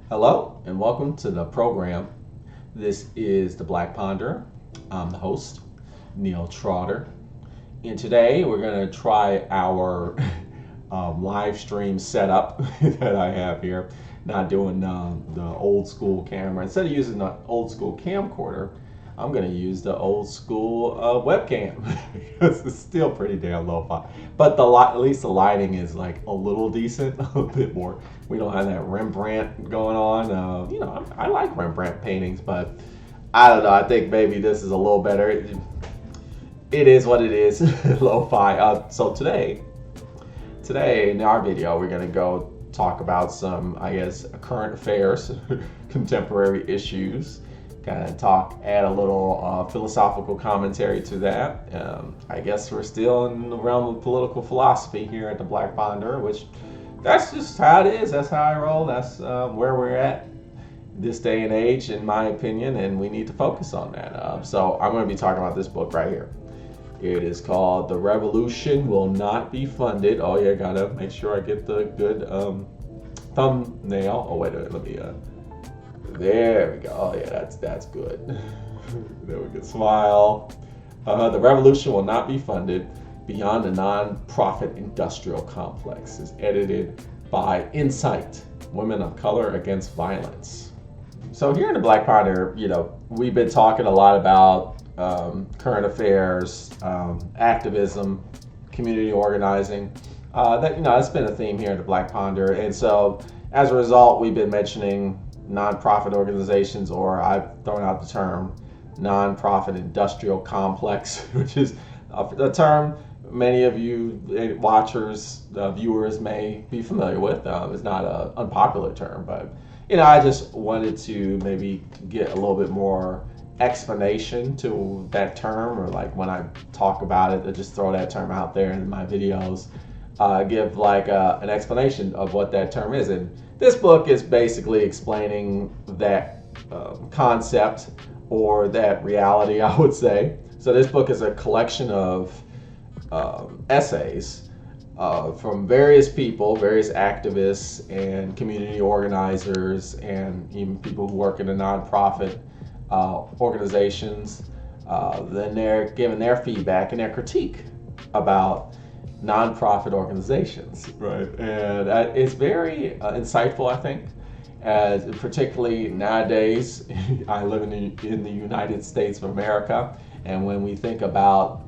Hello and welcome to the program. This is the Black Ponderer. I'm the host, Neil Trotter. And today we're going to try our live stream setup that I have here. Not doing the old school camera. Instead of using the old school camcorder, I'm going to use the old school webcam because it's still pretty damn lo-fi. But at least the lighting is like a little decent, a bit more. We don't have that Rembrandt going on. I like Rembrandt paintings, but I don't know. I think maybe this is a little better. It is what it is, lo-fi. So today in our video, we're gonna go talk about some, I guess, current affairs, contemporary issues. Kind of add a little philosophical commentary to that. I guess we're still in the realm of political philosophy here at the Black Ponderer, which that's just how it is. That's how I roll. That's where we're at this day and age, in my opinion, and we need to focus on that. So I'm going to be talking about this book right here. It is called "The Revolution Will Not Be Funded." Oh yeah, gotta make sure I get the good thumbnail. Oh wait, let me. There we go. Oh yeah, that's good. There we go. Smile. The revolution will not be funded beyond the non-profit industrial complex. Is edited by INCITE, Women of Color Against Violence. So here in the Black Ponderer, we've been talking a lot about current affairs, activism, community organizing. That's been a theme here at the Black Ponderer, and so as a result, we've been mentioning nonprofit organizations, or I've thrown out the term nonprofit industrial complex, which is a term many of you watchers, viewers may be familiar with. It's not an unpopular term, but I just wanted to maybe get a little bit more explanation to that term, or like when I talk about it, to just throw that term out there in my videos, give like an explanation of what that term is. And this book is basically explaining that concept, or that reality, I would say. So this book is a collection of essays from various people, various activists and community organizers, and even people who work in the nonprofit organizations. Then they're giving their feedback and their critique about nonprofit organizations, right? And it's very insightful, I think, as particularly nowadays. I live in the United States of America, and when we think about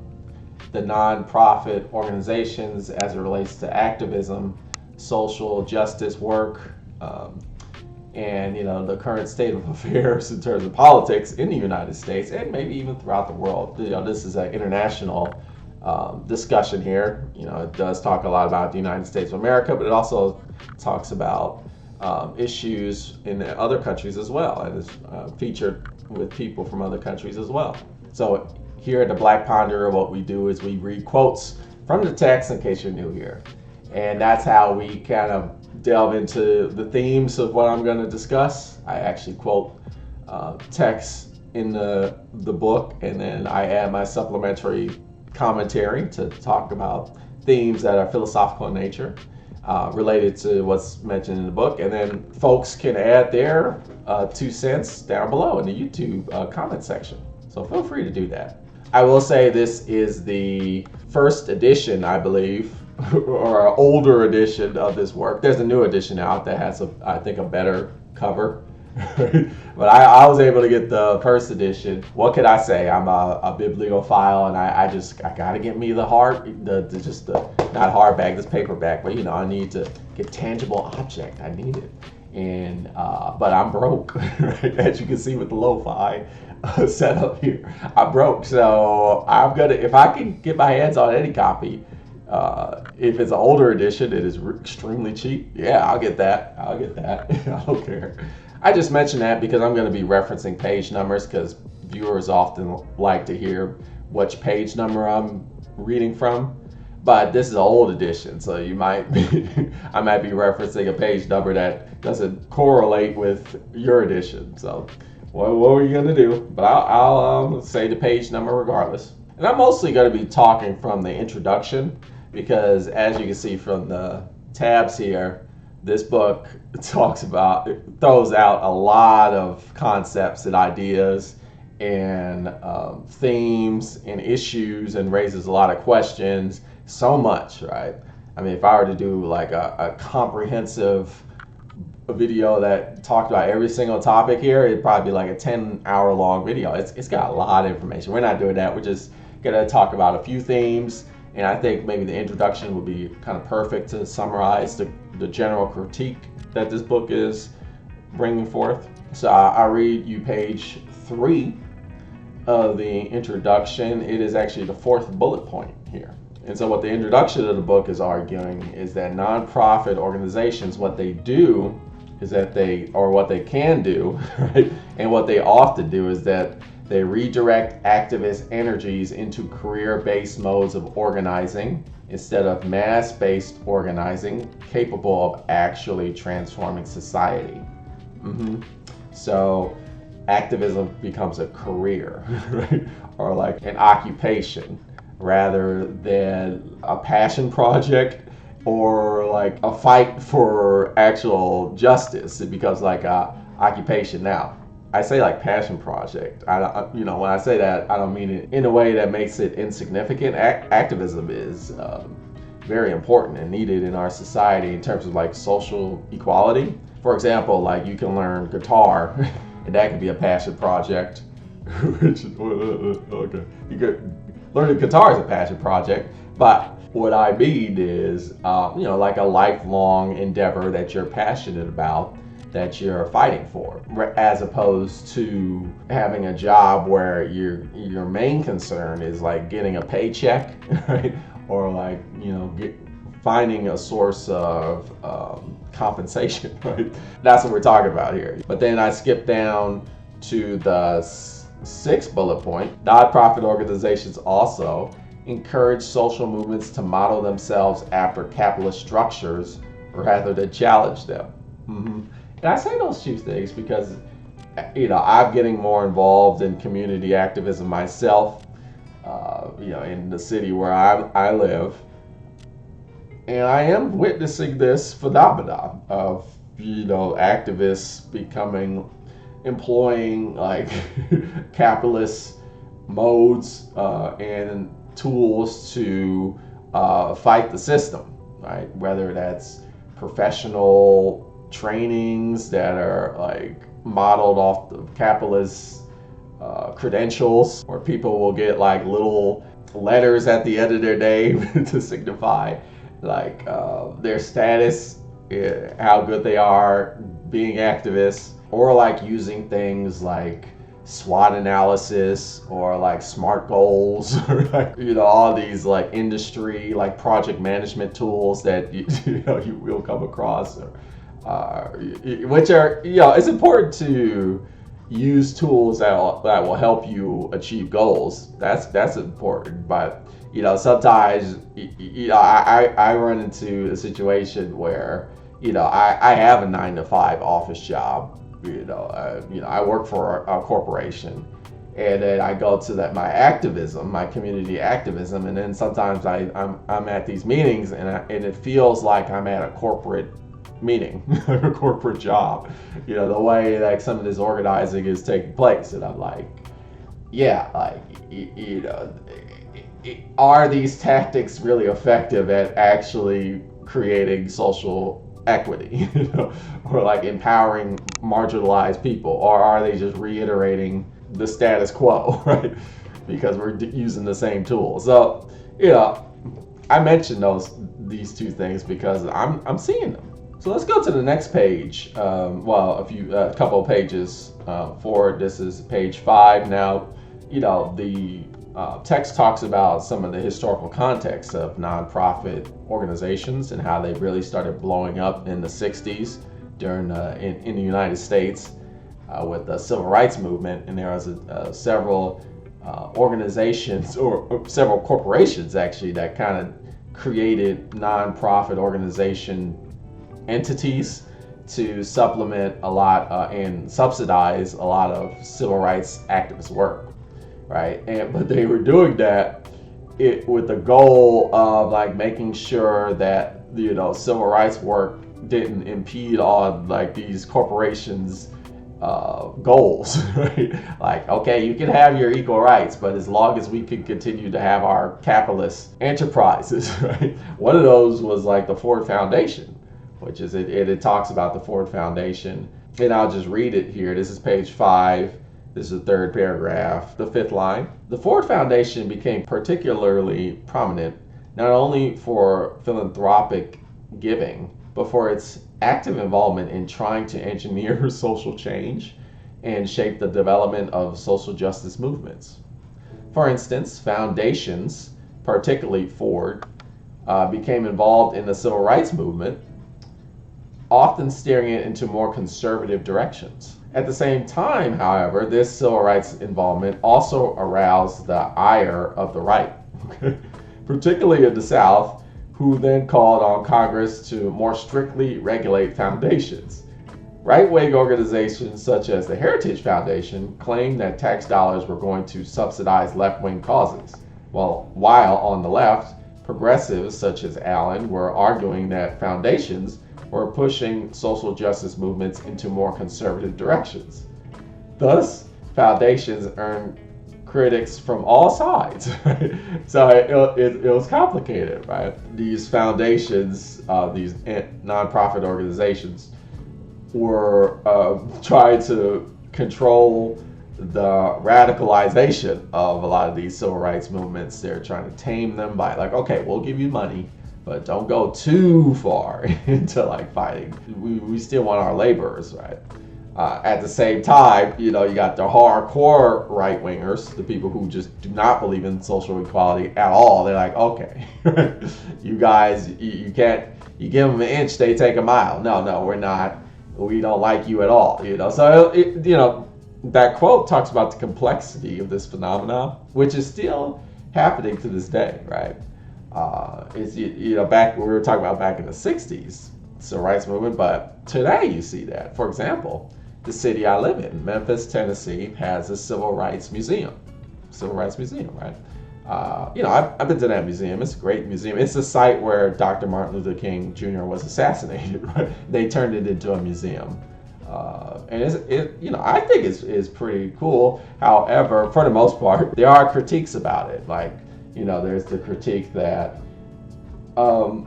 the nonprofit organizations as it relates to activism, social justice work, and the current state of affairs in terms of politics in the United States, and maybe even throughout the world. This is an international discussion here. It does talk a lot about the United States of America, but it also talks about issues in other countries as well, and is featured with people from other countries as well. So here at the Black Ponderer, what we do is we read quotes from the text, in case you're new here. And that's how we kind of delve into the themes of what I'm going to discuss. I actually quote text in the book, and then I add my supplementary commentary to talk about themes that are philosophical in nature, related to what's mentioned in the book. And then folks can add their 2 cents down below in the YouTube comment section. So feel free to do that. I will say this is the first edition, I believe, or an older edition of this work. There's a new edition out that has, I think, a better cover. But I was able to get the first edition. What could I say? I'm a bibliophile, and I gotta get me the not hardback, this paperback, but I need to get tangible object. I need it. And but I'm broke, right? As you can see with the lo-fi setup here, I'm broke. So I'm gonna, if I can get my hands on any copy, if it's an older edition, it is extremely cheap. Yeah, I'll get that. I don't care. I just mentioned that because I'm going to be referencing page numbers, because viewers often like to hear which page number I'm reading from. But this is an old edition, so I might be referencing a page number that doesn't correlate with your edition. So what are you going to do? But I'll say the page number regardless. And I'm mostly going to be talking from the introduction, because as you can see from the tabs here, This book throws out a lot of concepts and ideas and themes and issues and raises a lot of questions. So much, right? I mean, if I were to do like a comprehensive video that talked about every single topic here, it'd probably be like a 10-hour long video. It's got a lot of information. We're not doing that. We're just gonna talk about a few themes, and I think maybe the introduction would be kind of perfect to summarize the general critique that this book is bringing forth. So I read you page 3 of the introduction. It is actually the 4th bullet point here. And so what the introduction of the book is arguing is that nonprofit organizations, what they do is that what they can do, right? And what they often do is that they redirect activist energies into career-based modes of organizing instead of mass-based organizing capable of actually transforming society. So activism becomes a career, right? Or like an occupation rather than a passion project or like a fight for actual justice. It becomes like a occupation. Now, I say like passion project. When I say that, I don't mean it in a way that makes it insignificant. Activism is very important and needed in our society in terms of like social equality. For example, like you can learn guitar, and that can be a passion project. Okay, you could learning guitar is a passion project, but what I mean is, like a lifelong endeavor that you're passionate about, that you're fighting for, as opposed to having a job where your main concern is like getting a paycheck, right? Or like, finding a source of compensation, right? That's what we're talking about here. But then I skip down to the 6th bullet point. Nonprofit organizations also encourage social movements to model themselves after capitalist structures rather than challenge them. And I say those two things because, I'm getting more involved in community activism myself, in the city where I live. And I am witnessing this phenomenon of, activists employing like capitalist modes and tools to fight the system, right? Whether that's professional trainings that are like modeled off the capitalist credentials, or people will get like little letters at the end of their name to signify like their status, how good they are being activists, or like using things like SWOT analysis or like SMART goals, or like, all these like industry like project management tools that you will come across, which are, it's important to use tools that will help you achieve goals. That's important, but sometimes I run into a situation where I have a 9-to-5 office job. I work for a corporation, and then I go to my community activism, and then sometimes I'm at these meetings, and it feels like I'm at a corporate meeting, a corporate job. The way like some of this organizing is taking place, and I'm like, are these tactics really effective at actually creating social equity, or like empowering marginalized people, or are they just reiterating the status quo, right? Because we're using the same tools. So, I mentioned these two things because I'm seeing them. So let's go to the next page. A couple of pages forward. This is page 5 now. The text talks about some of the historical context of nonprofit organizations and how they really started blowing up in the 60s during in the United States with the civil rights movement. And there was several organizations or several corporations actually that kind of created nonprofit organization entities to supplement a lot and subsidize a lot of civil rights activist work. Right, but they were doing that with the goal of like making sure that civil rights work didn't impede on like these corporations' goals, right? Like, okay, you can have your equal rights, but as long as we can continue to have our capitalist enterprises, right? One of those was like the Ford Foundation, which is it talks about the Ford Foundation, and I'll just read it here. This is page 5. This is the third paragraph, the fifth line. The Ford Foundation became particularly prominent not only for philanthropic giving, but for its active involvement in trying to engineer social change and shape the development of social justice movements. For instance, foundations, particularly Ford, became involved in the civil rights movement, often steering it into more conservative directions. At the same time, however, this civil rights involvement also aroused the ire of the right, particularly in the South, who then called on Congress to more strictly regulate foundations. Right-wing organizations such as the Heritage Foundation claimed that tax dollars were going to subsidize left-wing causes, while on the left, progressives such as Allen were arguing that foundations were pushing social justice movements into more conservative directions. Thus, foundations earned critics from all sides. Right? So it was complicated, right? These foundations, these nonprofit organizations, were trying to control the radicalization of a lot of these civil rights movements. They're trying to tame them by like, okay, we'll give you money, but don't go too far into like fighting. We still want our laborers, right? At the same time, you got the hardcore right-wingers, the people who just do not believe in social equality at all. They're like, okay, you guys, you can't, you give them an inch, they take a mile. No, we're not. We don't like you at all. So that quote talks about the complexity of this phenomenon, which is still happening to this day, right? It's back we were talking about back in the 60s, civil rights movement, but today you see that. For example, the city I live in, Memphis, Tennessee, has a civil rights museum, right? I've been to that museum. It's a great museum. It's the site where Dr. Martin Luther King Jr. was assassinated. Right? They turned it into a museum, and I think it's pretty cool. However, for the most part, there are critiques about it. Like, there's the critique that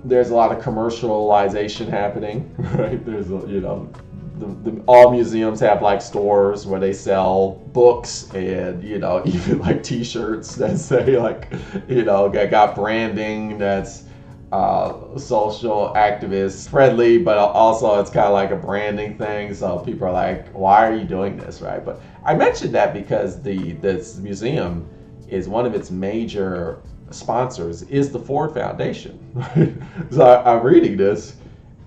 there's a lot of commercialization happening. Right? There's all museums have like stores where they sell books and even like T-shirts that say like got branding that's social activist friendly, but also it's kind of like a branding thing. So people are like, why are you doing this, right? But I mentioned that because this museum is one of its major sponsors is the Ford Foundation. Right? So I'm reading this.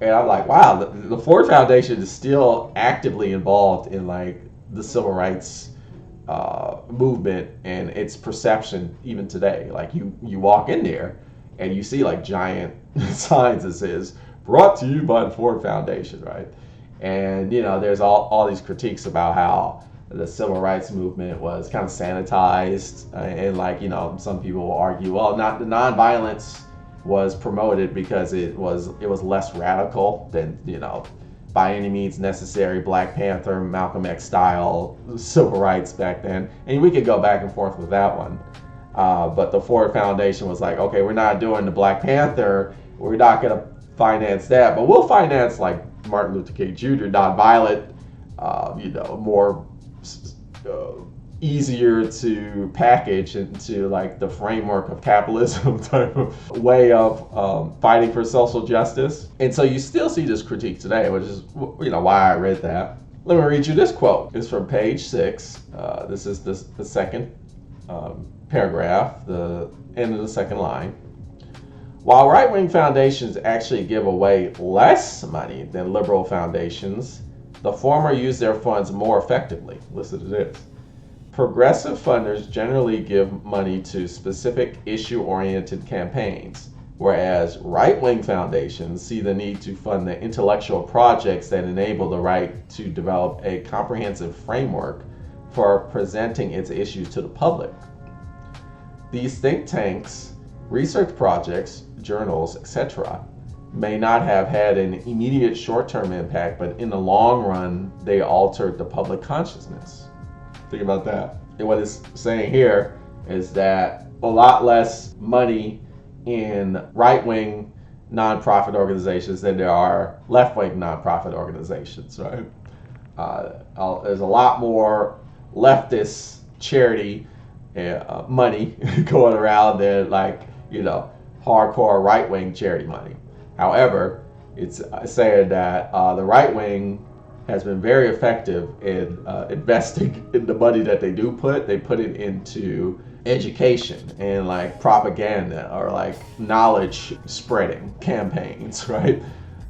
And I'm like, wow, the Ford Foundation is still actively involved in like the civil rights movement and its perception even today. Like you walk in there and you see like giant signs that says brought to you by the Ford Foundation, right? And there's all these critiques about how the civil rights movement was kind of sanitized, and like some people will argue, well, not the nonviolence was promoted because it was less radical than by any means necessary Black Panther, Malcolm X style civil rights back then, and we could go back and forth with that one. But the Ford Foundation was like, okay, we're not doing the Black Panther, we're not going to finance that, but we'll finance like Martin Luther King Jr. nonviolent, more easier to package into like the framework of capitalism type of way of fighting for social justice. And so you still see this critique today, which is why I read that. Let me read you this quote. It's from page 6. This is the second paragraph, the end of the second line. While right-wing foundations actually give away less money than liberal foundations, the former use their funds more effectively. Listen to this. Progressive funders generally give money to specific issue-oriented campaigns, whereas right-wing foundations see the need to fund the intellectual projects that enable the right to develop a comprehensive framework for presenting its issues to the public. These think tanks, research projects, journals, etc., may not have had an immediate short-term impact, but in the long run, they altered the public consciousness. Think about that. And what it's saying here is that a lot less money in right-wing nonprofit organizations than there are left-wing nonprofit organizations, right? There's a lot more leftist charity money going around than hardcore right-wing charity money. However, it's saying that the right wing has been very effective in investing in the money that they do put. They put it into education and propaganda or knowledge spreading campaigns, right?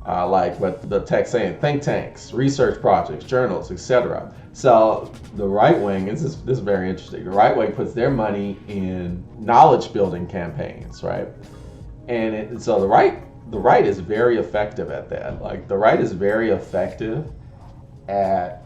What the text saying, think tanks, research projects, journals, etc. So the right wing, this is very interesting. The right wing puts their money in knowledge building campaigns, right? And so the right is very effective at that. The right is very effective at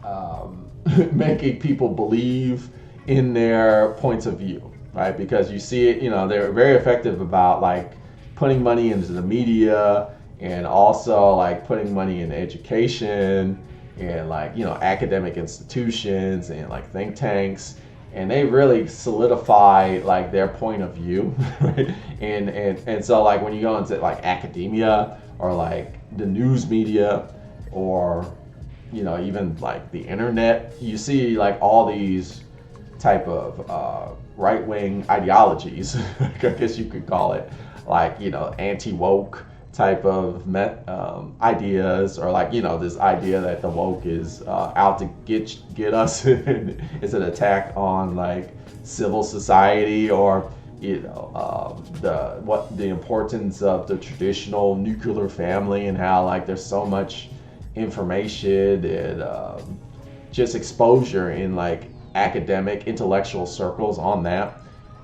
making people believe in their points of view, right? Because you see it, they're very effective about putting money into the media and also putting money in education and academic institutions and think tanks. And they really solidify their point of view, right? And so when you go into academia or the news media or even the internet, you see all these type of right-wing ideologies, I guess you could call it, anti-woke type of ideas, or this idea that the woke is out to get us. It's an attack on civil society, or the importance of the traditional nuclear family, and how there's so much information and just exposure in academic intellectual circles on that,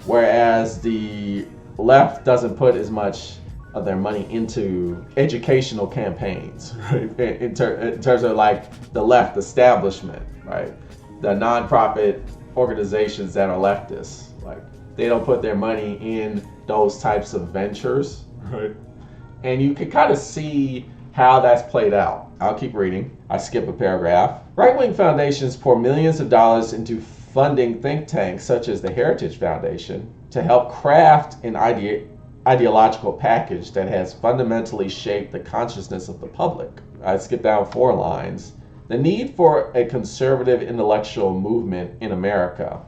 whereas the left doesn't put as much of their money into educational campaigns, right? In terms of the left establishment, right? The nonprofit organizations that are leftists, they don't put their money in those types of ventures, right? And you can kind of see how that's played out. I'll keep reading. I skip a paragraph. Right-wing foundations pour millions of dollars into funding think tanks such as the Heritage Foundation to help craft an ideological package that has fundamentally shaped the consciousness of the public. I skip down 4 lines. The need for a conservative intellectual movement in America.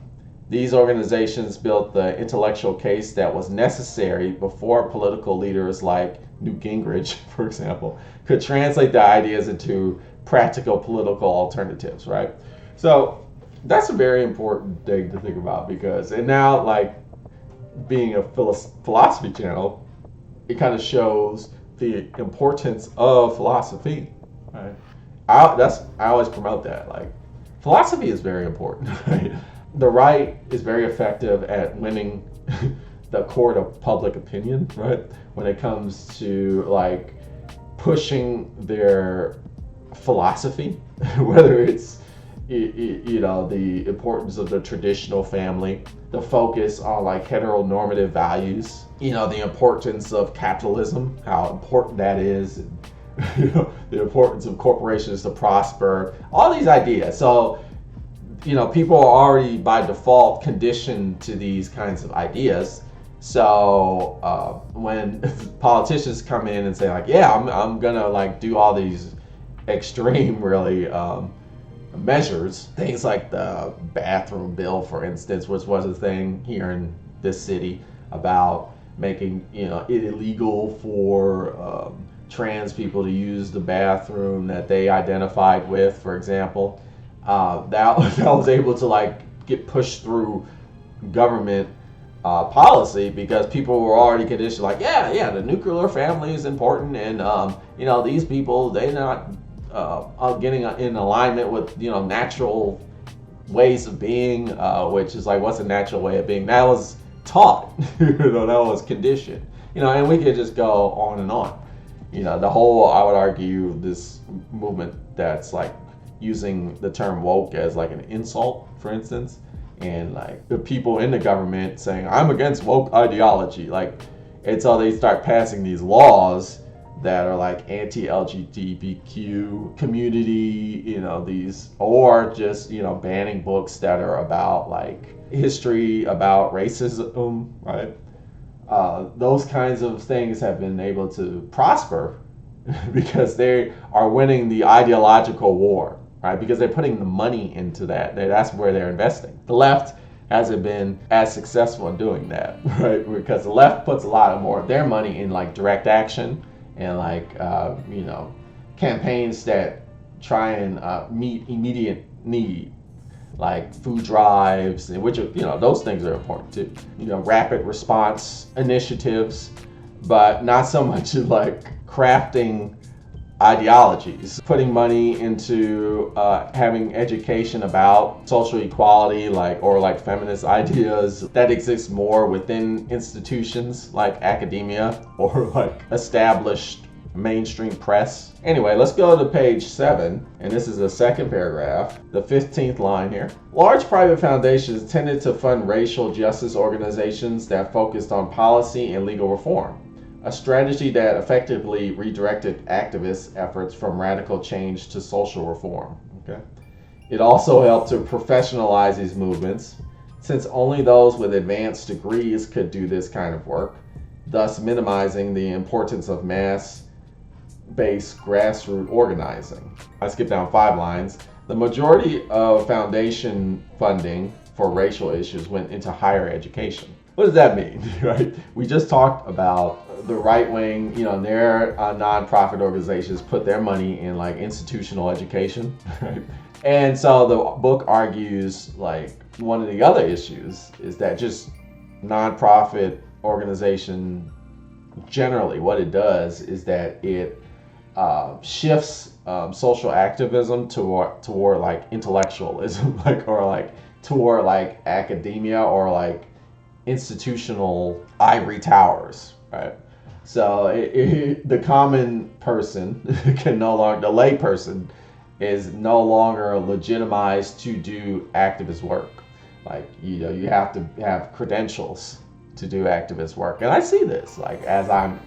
These organizations built the intellectual case that was necessary before political leaders like Newt Gingrich, for example, could translate the ideas into practical political alternatives, right? So that's a very important thing to think about, because, and now being a philosophy channel, it kind of shows the importance of philosophy, right? I always promote that. Philosophy is very important, right? The right is very effective at winning the court of public opinion, right? When it comes to pushing their philosophy, whether it's the importance of the traditional family, the focus on heteronormative values, the importance of capitalism, how important that is, and, the importance of corporations to prosper, all these ideas. So, people are already by default conditioned to these kinds of ideas. So when politicians come in and say I'm gonna do all these extreme really measures, things like the bathroom bill, for instance, which was a thing here in this city about making it illegal for trans people to use the bathroom that they identified with, for example. That was able to get pushed through government policy, because people were already conditioned the nuclear family is important, and these people, they're not getting in alignment with natural ways of being, which is what's a natural way of being? That was taught, that was conditioned, and we could just go on and on. The whole, I would argue, this movement that's using the term woke as an insult, for instance, and the people in the government saying I'm against woke ideology, and so they start passing these laws that are like anti-LGBTQ community, these, or just, banning books that are about like history about racism, right? Those kinds of things have been able to prosper because they are winning the ideological war, right? Because they're putting the money into that. That's where they're investing. The left hasn't been as successful in doing that, right? Because the left puts a lot of more of their money in like direct action and like campaigns that try and meet immediate need, like food drives, and which those things are important too. Rapid response initiatives, but not so much like crafting ideologies, putting money into having education about social equality, or feminist ideas that exist more within institutions like academia or like established mainstream press. Anyway, let's go to page 7, and this is the second paragraph, the 15th line here. Large private foundations tended to fund racial justice organizations that focused on policy and legal reform, a strategy that effectively redirected activist efforts from radical change to social reform. Okay. It also helped to professionalize these movements, since only those with advanced degrees could do this kind of work, thus minimizing the importance of mass-based grassroots organizing. I skipped down 5 lines. The majority of foundation funding for racial issues went into higher education. What does that mean, right? We just talked about the right wing, their nonprofit organizations put their money in like institutional education, right? And so the book argues like one of the other issues is that just nonprofit organization generally, what it does is that it shifts social activism toward like intellectualism, toward like academia or like institutional ivory towers, right? So the common person can no longer, the lay person is no longer legitimized to do activist work. Like, you have to have credentials to do activist work. And I see this, like, as I'm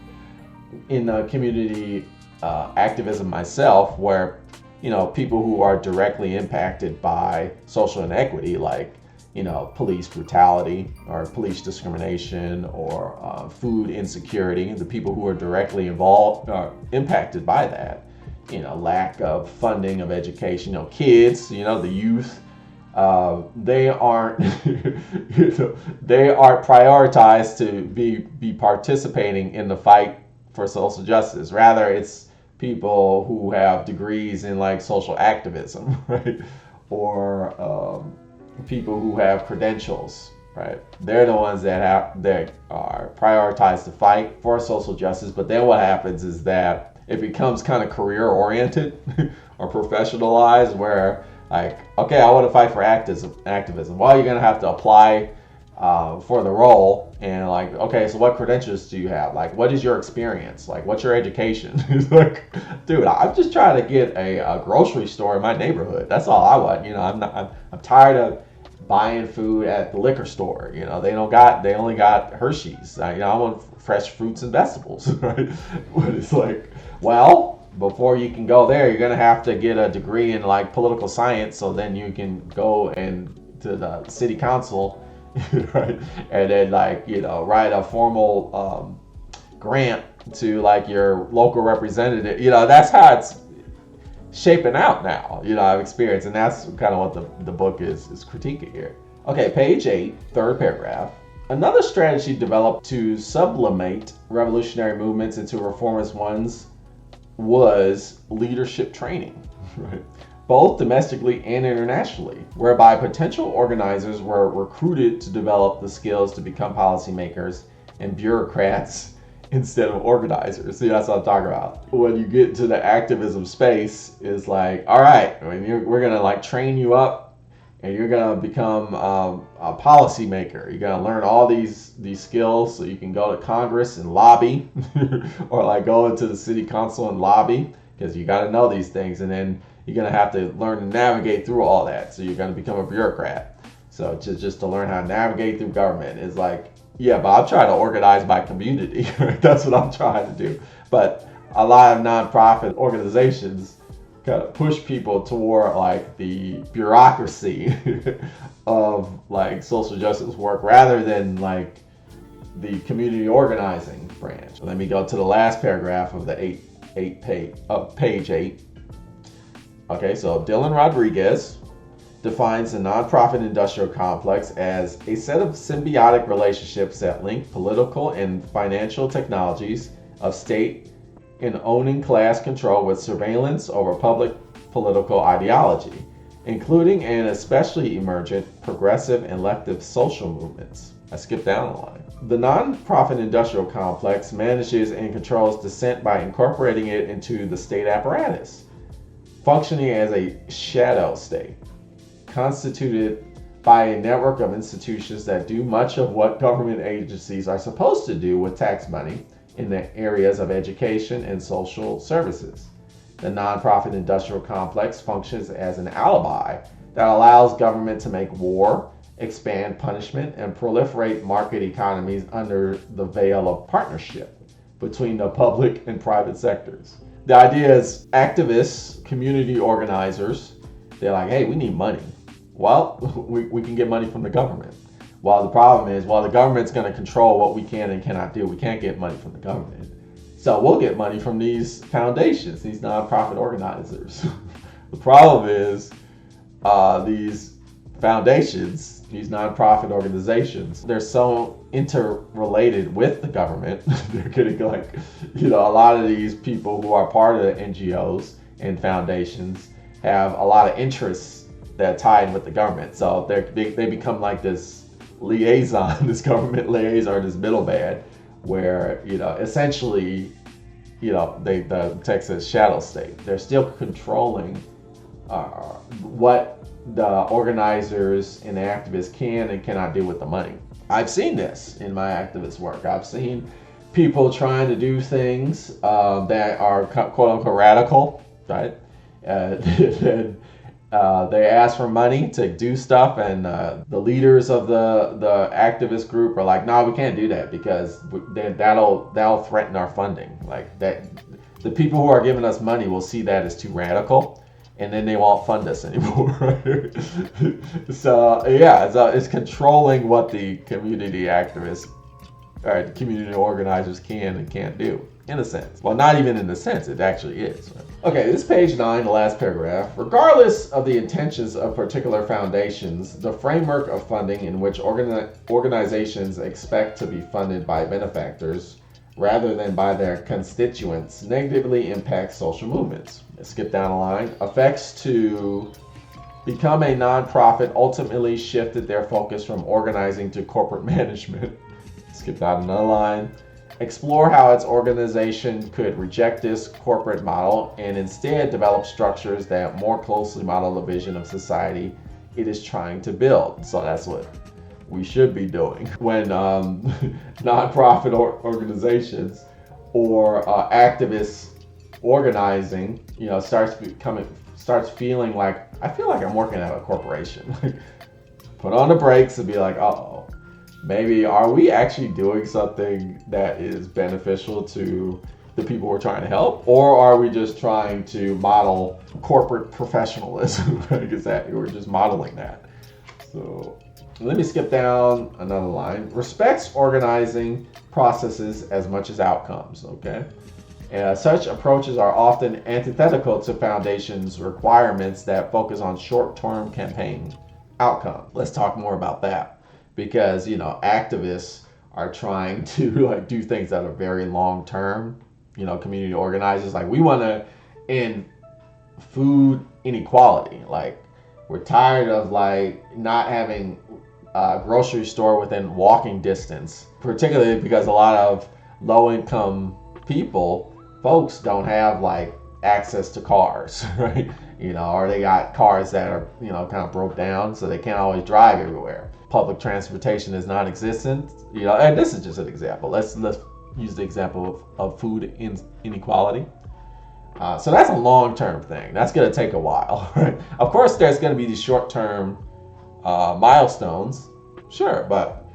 in the community activism myself, where, people who are directly impacted by social inequity, like, police brutality or police discrimination or food insecurity, the people who are directly involved, impacted by that, lack of funding of education, kids, the youth, they aren't, they aren't prioritized to be participating in the fight for social justice. Rather, it's people who have degrees in like social activism, right? Or people who have credentials, right? They're the ones that are prioritized to fight for social justice. But then what happens is that it becomes kind of career oriented or professionalized, where like, okay, I want to fight for activism. Well, you're gonna have to apply for the role, and like, okay, so what credentials do you have? Like, what is your experience? Like, what's your education? Like, dude, I'm just trying to get a grocery store in my neighborhood. That's all I want. I'm tired of buying food at the liquor store. They only got Hershey's. I want fresh fruits and vegetables, right? But it's like, well, before you can go there, you're gonna have to get a degree in like political science, so then you can go and to the city council, right? And then write a formal grant to like your local representative. That's how it's shaping out now. I've experienced, and that's kind of what the book is critiquing here. Okay, page 8, third paragraph. Another strategy developed to sublimate revolutionary movements into reformist ones was leadership training, right? Both domestically and internationally, whereby potential organizers were recruited to develop the skills to become policymakers and bureaucrats instead of organizers. See, that's what I'm talking about. When you get to the activism space, it's like, all right, we're gonna like train you up, and you're gonna become a policymaker. You're gonna learn all these skills so you can go to Congress and lobby, or like go into the city council and lobby, because you got to know these things, and then you're gonna have to learn to navigate through all that. So you're gonna become a bureaucrat. So just to learn how to navigate through government is like, yeah, but I'm trying to organize my community. Right? That's what I'm trying to do. But a lot of nonprofit organizations kind of push people toward like the bureaucracy of like social justice work rather than like the community organizing branch. Let me go to the last paragraph of the page 8. Okay, so Dylan Rodriguez defines the nonprofit industrial complex as a set of symbiotic relationships that link political and financial technologies of state and owning class control with surveillance over public political ideology, including and especially emergent progressive and leftive social movements. I skipped down a line. The nonprofit industrial complex manages and controls dissent by incorporating it into the state apparatus, functioning as a shadow state, constituted by a network of institutions that do much of what government agencies are supposed to do with tax money in the areas of education and social services. The nonprofit industrial complex functions as an alibi that allows government to make war, expand punishment, and proliferate market economies under the veil of partnership between the public and private sectors. The idea is activists, community organizers, they're like, hey, we need money. Well, we can get money from the government. Well, the problem is, the government's going to control what we can and cannot do. We can't get money from the government. So we'll get money from these foundations, these nonprofit organizers. The problem is these foundations, these nonprofit organizations, they're so interrelated with the government. They're getting like, a lot of these people who are part of the NGOs and foundations have a lot of interests that tied with the government. So they become like this liaison, this government liaison, this middleman, where essentially, the Texas shadow state. They're still controlling what the organizers and activists can and cannot do with the money. I've seen this in my activist work. I've seen people trying to do things that are quote unquote radical, right? They ask for money to do stuff, and the leaders of the activist group are like, "No, we can't do that because that'll threaten our funding. Like that, the people who are giving us money will see that as too radical, and then they won't fund us anymore." So it's controlling what the community activists or the community organizers can and can't do. In a sense. Well, not even in a sense, it actually is. Right? Okay, this is page 9, the last paragraph. Regardless of the intentions of particular foundations, the framework of funding in which organizations expect to be funded by benefactors rather than by their constituents negatively impacts social movements. Let's skip down a line. Effects to become a nonprofit ultimately shifted their focus from organizing to corporate management. Skip down another line. Explore how its organization could reject this corporate model and instead develop structures that more closely model the vision of society it is trying to build. So that's what we should be doing. When nonprofit organizations or activists organizing, starts feeling like, I feel like I'm working at a corporation. Put on the brakes and be like, uh-oh. Maybe are we actually doing something that is beneficial to the people we're trying to help, or are we just trying to model corporate professionalism? Exactly, we're just modeling that. So let me skip down another line. Respects organizing processes as much as outcomes. Okay, such approaches are often antithetical to foundations' requirements that focus on short-term campaign outcome. Let's talk more about that. Because activists are trying to do things that are very long term. Community organizers we want to end food inequality. We're tired of not having a grocery store within walking distance, particularly because a lot of low income folks don't have access to cars, right? Or they got cars that are kind of broke down, so they can't always drive everywhere. Public transportation is non-existent, and this is just an example. Let's use the example of food inequality. So that's a long-term thing. That's going to take a while, right? Of course, there's going to be these short-term milestones, sure, but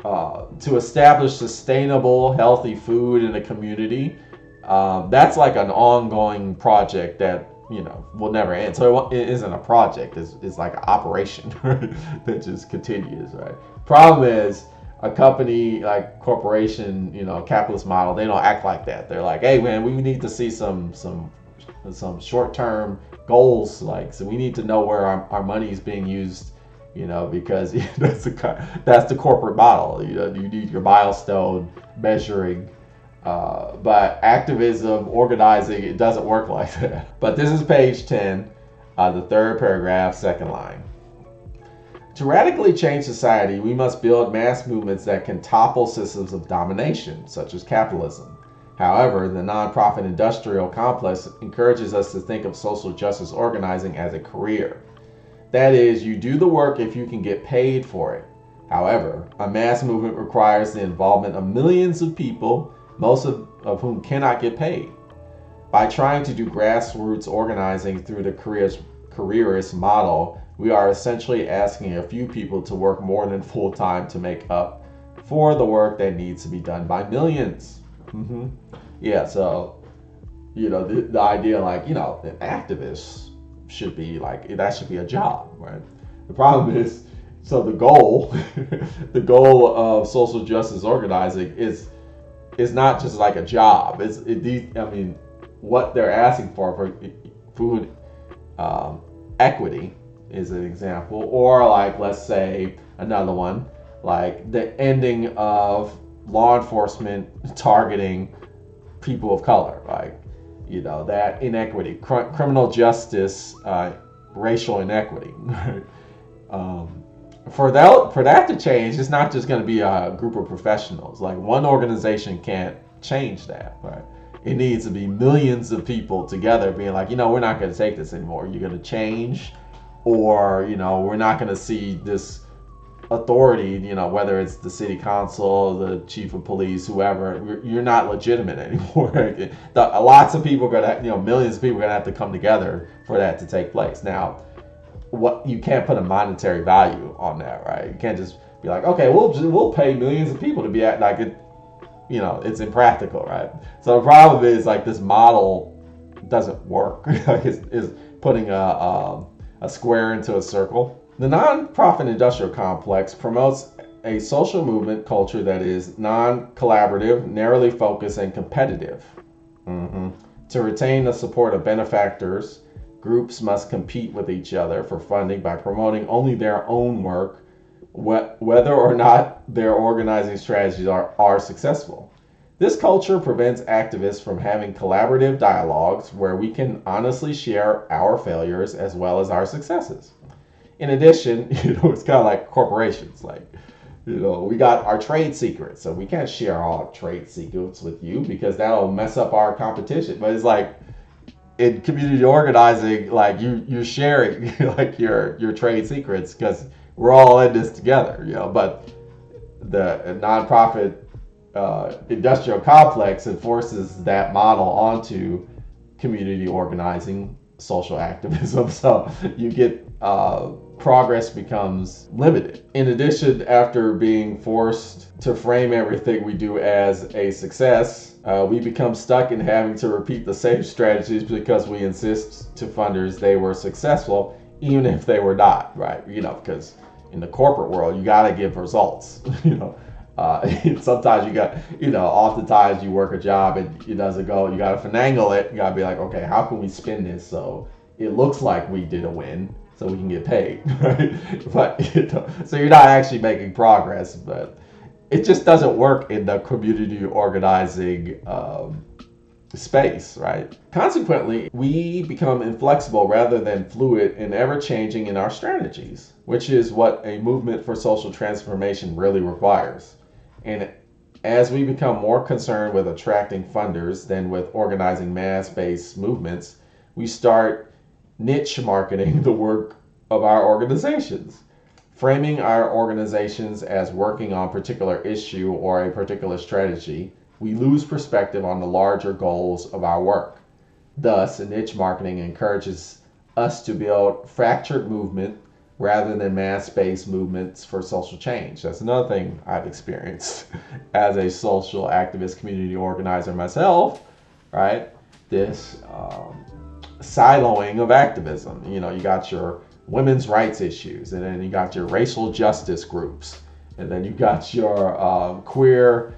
to establish sustainable, healthy food in a community, That's like an ongoing project that will never end. So it isn't a project; it's like an operation that just continues, right? Problem is, a company like corporation, capitalist model, they don't act like that. They're like, hey man, we need to see some short term goals, like, so we need to know where our money is being used, because that's the corporate model. You need your milestone measuring. But activism, organizing, it doesn't work like that. But this is page 10, the third paragraph, second line. To radically change society, we must build mass movements that can topple systems of domination, such as capitalism. However, the nonprofit industrial complex encourages us to think of social justice organizing as a career. That is, you do the work if you can get paid for it. However, a mass movement requires the involvement of millions of people, most of whom cannot get paid. By trying to do grassroots organizing through the careerist model, we are essentially asking a few people to work more than full time to make up for the work that needs to be done by millions. Mm-hmm. Yeah, so the idea, like, an activist should be like, that should be a job, right? The problem is, so the goal the goal of social justice organizing is not just like a job. What they're asking for food equity is an example, or like, let's say another one, like the ending of law enforcement targeting people of color, like, that inequity, criminal justice, racial inequity. For that to change, it's not just going to be a group of professionals. Like, one organization can't change that, right? It needs to be millions of people together being like, we're not going to take this anymore. You're going to change, or we're not going to see this authority, whether it's the city council, the chief of police, whoever. You're not legitimate anymore. Lots of people are going to, millions of people are going to have to come together for that to take place. Now, you can't put a monetary value on that, right? You can't just be like, okay, we'll pay millions of people to be at, like, it, it's impractical, right? So the problem is, like, this model doesn't work. Like, it's putting a square into a circle. The nonprofit industrial complex promotes a social movement culture that is non-collaborative, narrowly focused, and competitive. Mm-hmm. To retain the support of benefactors, groups must compete with each other for funding by promoting only their own work, whether or not their organizing strategies are successful. This culture prevents activists from having collaborative dialogues where we can honestly share our failures as well as our successes. In addition, it's kind of like corporations. Like, we got our trade secrets, so we can't share all our trade secrets with you because that'll mess up our competition. But it's like, in community organizing, like, you're sharing like your trade secrets because we're all in this together, But the nonprofit industrial complex enforces that model onto community organizing, social activism. So you get progress becomes limited. In addition, after being forced to frame everything we do as a success, we become stuck in having to repeat the same strategies because we insist to funders they were successful, even if they were not, right? Because in the corporate world, you got to give results. Sometimes you got, oftentimes you work a job and it doesn't go, you got to finagle it. You got to be like, okay, how can we spin this so it looks like we did a win so we can get paid, right? But, so you're not actually making progress, but it just doesn't work in the community organizing space, right? Consequently, we become inflexible rather than fluid and ever-changing in our strategies, which is what a movement for social transformation really requires. And as we become more concerned with attracting funders than with organizing mass-based movements, we start niche marketing the work of our organizations. Framing our organizations as working on a particular issue or a particular strategy, we lose perspective on the larger goals of our work. Thus, niche marketing encourages us to build fractured movement rather than mass-based movements for social change. That's another thing I've experienced as a social activist community organizer myself. right? This siloing of activism. You know, you got your women's rights issues, and then you got your racial justice groups, and then you got your queer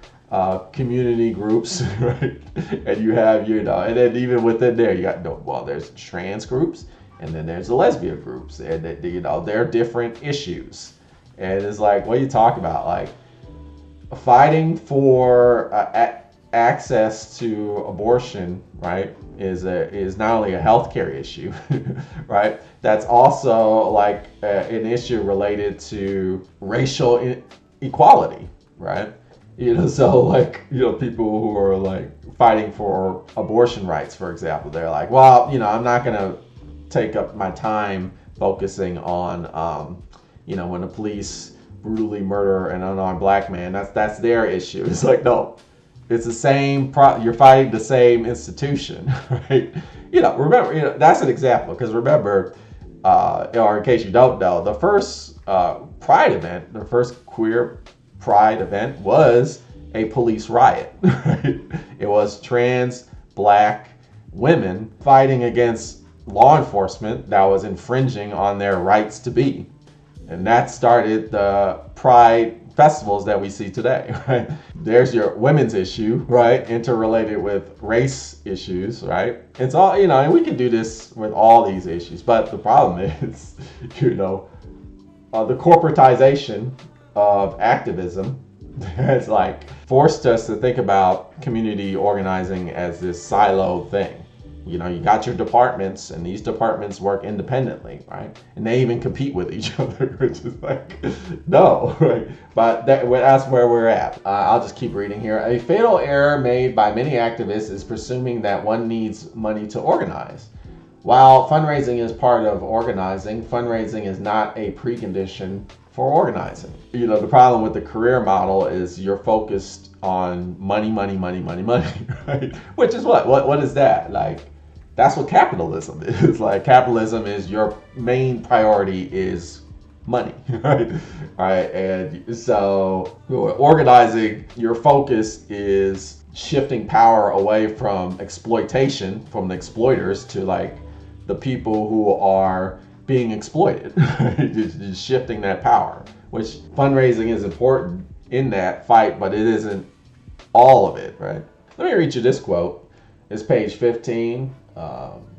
community groups, right? And you have, you know, and then even within there, you got, well, there's trans groups, and then there's the lesbian groups, and you know, they're different issues. And it's like, what are you talking about? Like, fighting for access to abortion, right, is not only a healthcare issue, right? That's also like an issue related to racial equality, right? You know, so like, you know, people who are like fighting for abortion rights, for example, they're like, well, you know, I'm not gonna take up my time focusing on, you know, when the police brutally murder an unarmed black man. That's their issue. It's like, no, it's the same. You're fighting the same institution, right? You know, remember, you know, that's an example, because remember, or in case you don't know, the first Pride event, the first queer Pride event was a police riot. Right? It was trans black women fighting against law enforcement that was infringing on their rights to be. And that started the Pride festivals that we see today, right? There's your women's issue, right? Interrelated with race issues, right? It's all, you know, and we can do this with all these issues, but the problem is, you know, the corporatization of activism has like forced us to think about community organizing as this siloed thing. You know, you got your departments, and these departments work independently, right? And they even compete with each other, which is like, no, right? But that's where we're at. I'll just keep reading here. A fatal error made by many activists is presuming that one needs money to organize. While fundraising is part of organizing, fundraising is not a precondition for organizing. You know, the problem with the career model is you're focused on money, money, money, money, money, right? Which is what is that? Like, that's what capitalism is. Like, capitalism is your main priority is money, right? All right, and so organizing, your focus is shifting power away from exploitation, from the exploiters, to like the people who are being exploited. Just shifting that power, which fundraising is important in that fight, but it isn't all of it, right? Let me read you this quote. It's page 15.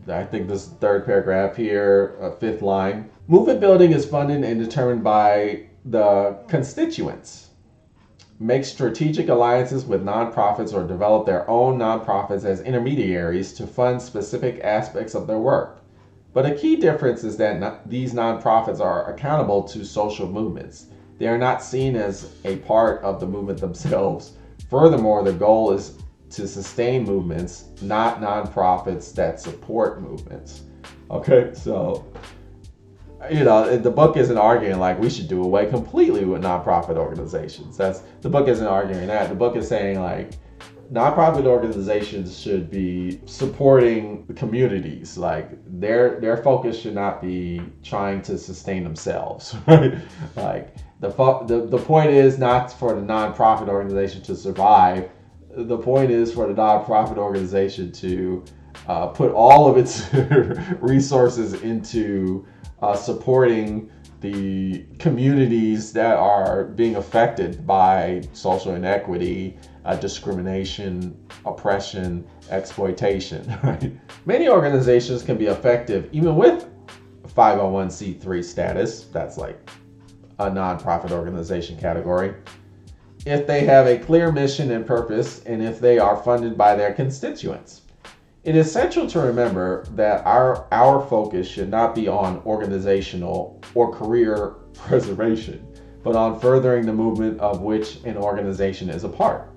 I think this third paragraph here, fifth line. Movement building is funded and determined by the constituents. Make strategic alliances with nonprofits or develop their own nonprofits as intermediaries to fund specific aspects of their work. But a key difference is that these nonprofits are accountable to social movements. They are not seen as a part of the movement themselves. Furthermore, the goal is to sustain movements, not nonprofits that support movements. Okay, so, you know, the book isn't arguing like we should do away completely with nonprofit organizations. The book isn't arguing that. The book is saying like nonprofit organizations should be supporting the communities. Like their focus should not be trying to sustain themselves, right? Like the point is not for the nonprofit organization to survive. The point is for the nonprofit organization to put all of its resources into supporting the communities that are being affected by social inequity, discrimination, oppression, exploitation. Right? Many organizations can be effective even with 501c3 status. That's like a nonprofit organization category. If they have a clear mission and purpose, and if they are funded by their constituents. It is essential to remember that our focus should not be on organizational or career preservation, but on furthering the movement of which an organization is a part.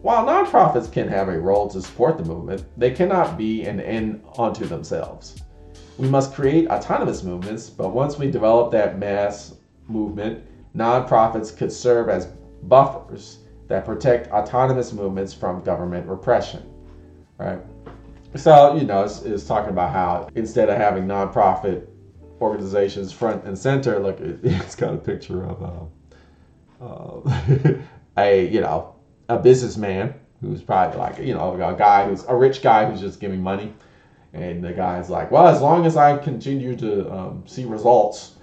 While nonprofits can have a role to support the movement, they cannot be an end unto themselves. We must create autonomous movements, but once we develop that mass movement, nonprofits could serve as buffers that protect autonomous movements from government repression, right? So, you know, it's talking about how instead of having nonprofit organizations front and center, look, it's got a picture of a businessman, who's probably like, a rich guy who's just giving money. And the guy's like, well, as long as I continue to see results,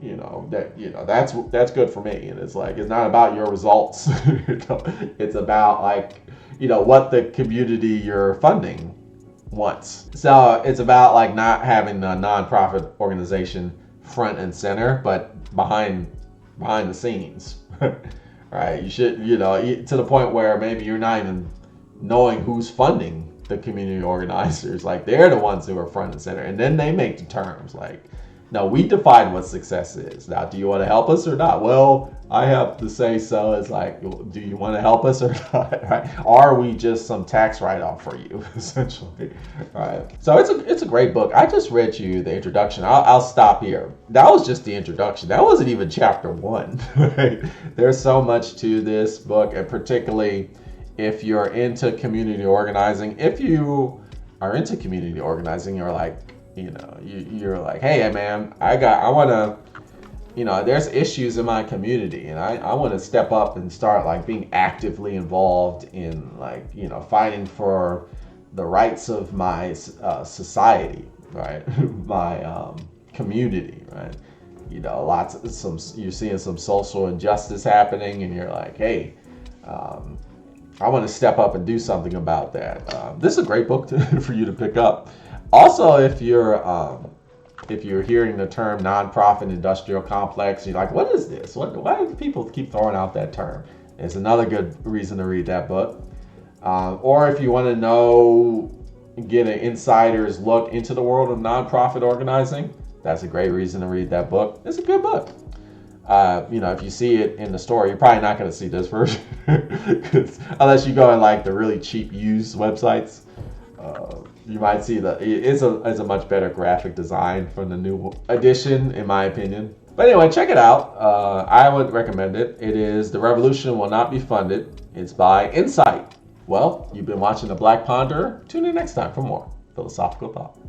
that's good for me. And it's like, it's not about your results. It's about like, what the community you're funding wants. So it's about like not having a nonprofit organization front and center, but behind the scenes. Right? You should, to the point where maybe you're not even knowing who's funding the community organizers. Like, they're the ones who are front and center, and then they make the terms. Like, no, we define what success is. Now, do you want to help us or not? Well, I have to say so. It's like, do you want to help us or not? Right? Are we just some tax write-off for you, essentially? Right. So it's a great book. I just read you the introduction. I'll stop here. That was just the introduction. That wasn't even chapter 1. Right? There's so much to this book, and particularly if you're into community organizing. If you are into community organizing, you're like, you're like, hey man, I want to, there's issues in my community, and I want to step up and start like being actively involved in like, fighting for the rights of my society, right? My community, right? You're seeing some social injustice happening, and you're like, hey, I want to step up and do something about that. This is a great book for you to pick up. Also, if you're hearing the term nonprofit industrial complex, you're like, what is this? Why do people keep throwing out that term? It's another good reason to read that book. Or if you want to get an insider's look into the world of nonprofit organizing, that's a great reason to read that book. It's a good book. If you see it in the store, you're probably not going to see this version unless you go in like the really cheap used websites. You might see it's a much better graphic design from the new edition, in my opinion. But anyway, check it out. I would recommend it. It is The Revolution Will Not Be Funded. It's by INCITE. Well, you've been watching The Black Ponderer. Tune in next time for more philosophical thought.